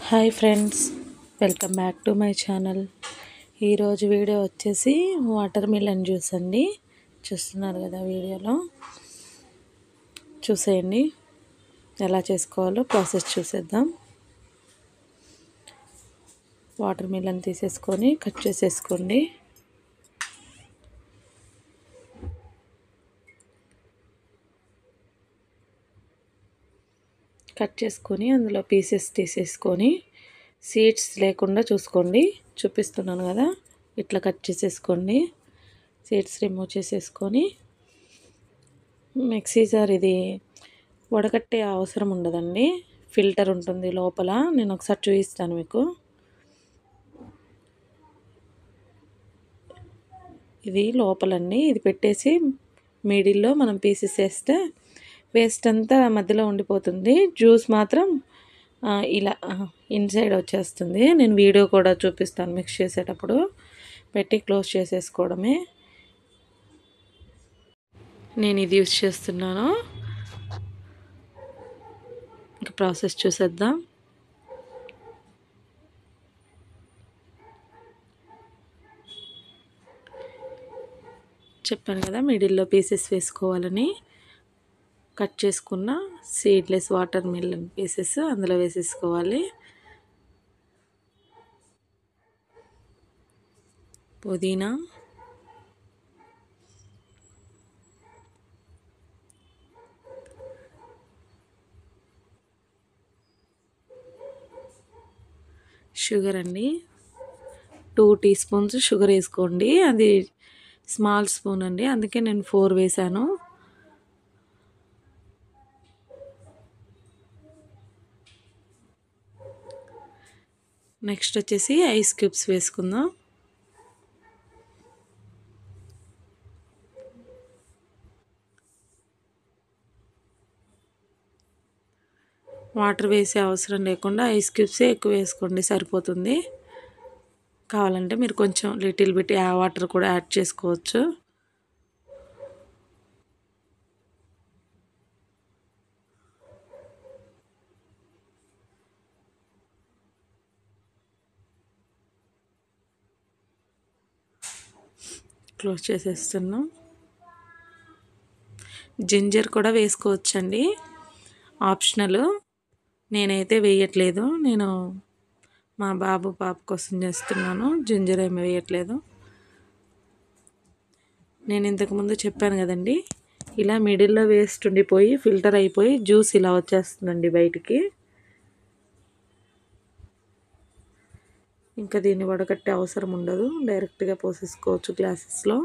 Hi friends, welcome back to my channel. ఈరోజు video వచ్చేసి water melon juice అండి. చూస్తున్నారు కదా, వీడియోలో చూసేయండి. ఎలా చేసుకోవాలో ప్రాసెస్ చూసేద్దాం. వాటర్ మిలన్ తీసేసుకొని కట్ చేసేసుకోండి. కట్ చేసుకొని అందులో పీసెస్ తీసేసుకొని సీడ్స్ లేకుండా చూసుకోండి. చూపిస్తున్నాను కదా, ఇట్లా కట్ చేసేసుకోండి. సీడ్స్ రిమూవ్ చేసేసుకొని మిక్సీ జార్, ఇది వడకట్టే అవసరం ఉండదండి, ఫిల్టర్ ఉంటుంది లోపల. నేను ఒకసారి చూపిస్తాను మీకు. ఇది లోపలండి, ఇది పెట్టేసి మిడిల్లో మనం పీసెస్ వేస్తే వేస్ట్ అంతా మధ్యలో ఉండిపోతుంది. జ్యూస్ మాత్రం ఇలా ఇన్సైడ్ వచ్చేస్తుంది. నేను వీడియో కూడా చూపిస్తాను. మిక్స్ చేసేటప్పుడు పెట్టి క్లోజ్ చేసేసుకోవడమే. నేను ఇది యూస్ చేస్తున్నాను. ఇంకా ప్రాసెస్ చూసేద్దాం. చెప్పాను కదా, మిడిల్లో పీసెస్ వేసుకోవాలని. కట్ చేసుకున్న సీడ్లెస్ వాటర్ మిలన్ పీసెస్ అందులో వేసేసుకోవాలి. పుదీనా, షుగర్ అండి, 2 టీ స్పూన్స్ షుగర్ వేసుకోండి. అది స్మాల్ స్పూన్ అండి, అందుకే నేను 4 వేసాను. నెక్స్ట్ వచ్చేసి ఐస్ క్యూబ్స్ వేసుకుందాం. వాటర్ వేసే అవసరం లేకుండా ఐస్ క్యూబ్సే ఎక్కువ వేసుకోండి, సరిపోతుంది. కావాలంటే మీరు కొంచెం లిటిల్ బిట్ వాటర్ కూడా యాడ్ చేసుకోవచ్చు. క్లోజ్ చేసేస్తున్నాం. జింజర్ కూడా వేసుకోవచ్చండి, ఆప్షనల్. నేనైతే వేయట్లేదు, నేను మా బాబు పాప కోసం చేస్తున్నాను. జింజర్ ఏమి వేయట్లేదు. నేను ఇంతకుముందు చెప్పాను కదండి, ఇలా మిడిల్లో వేస్ట్ ఉండిపోయి ఫిల్టర్ అయిపోయి జ్యూస్ ఇలా వచ్చేస్తుందండి బయటికి. ఇంకా దీన్ని వడకట్టే అవసరం ఉండదు, డైరెక్ట్గా పోసేసుకోవచ్చు గ్లాసెస్లో.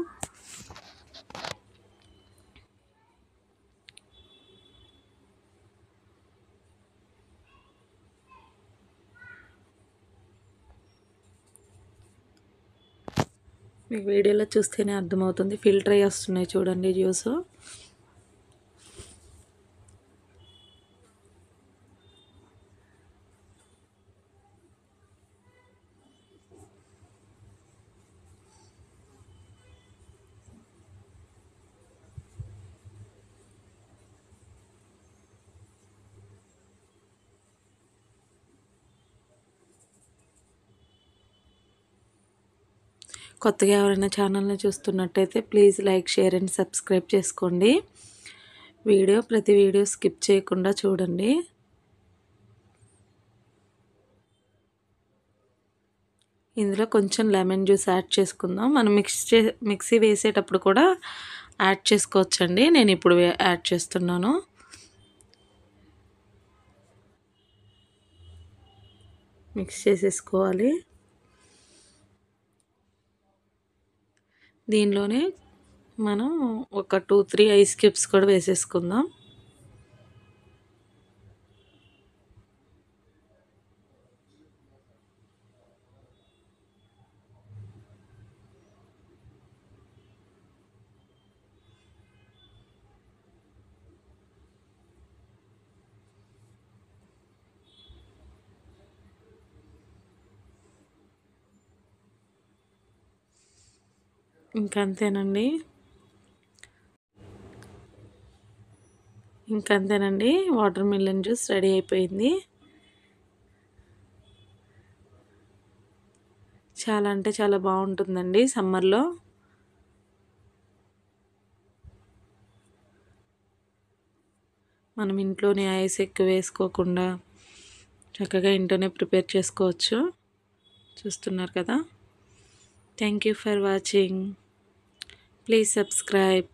మీకు వీడియోలో చూస్తేనే అర్థమవుతుంది, ఫిల్టర్ అయ్యి వస్తున్నాయి చూడండి జ్యూస్. కొత్తగా ఎవరైనా ఛానల్ని చూస్తున్నట్టయితే please like, share and subscribe చేసుకోండి. ప్రతి వీడియో స్కిప్ చేయకుండా చూడండి. ఇందులో కొంచెం లెమన్ జ్యూస్ యాడ్ చేసుకుందాం. మనం మిక్సీ వేసేటప్పుడు కూడా యాడ్ చేసుకోవచ్చండి. నేను ఇప్పుడు యాడ్ చేస్తున్నాను. మిక్స్ చేసేసుకోవాలి. దీనిలోనే మనం ఒక 2-3 ఐస్ క్యూబ్స్ కూడా వేసేసుకుందాం. ఇంకంతేనండి. వాటర్ మిలన్ జ్యూస్ రెడీ అయిపోయింది. చాలా అంటే చాలా బాగుంటుందండి సమ్మర్లో. మనం ఇంట్లోనే ఐస్ ఎక్కువ వేసుకోకుండా చక్కగా ఇంట్లోనే ప్రిపేర్ చేసుకోవచ్చు. చూస్తున్నారు కదా. Thank you for watching. Please subscribe.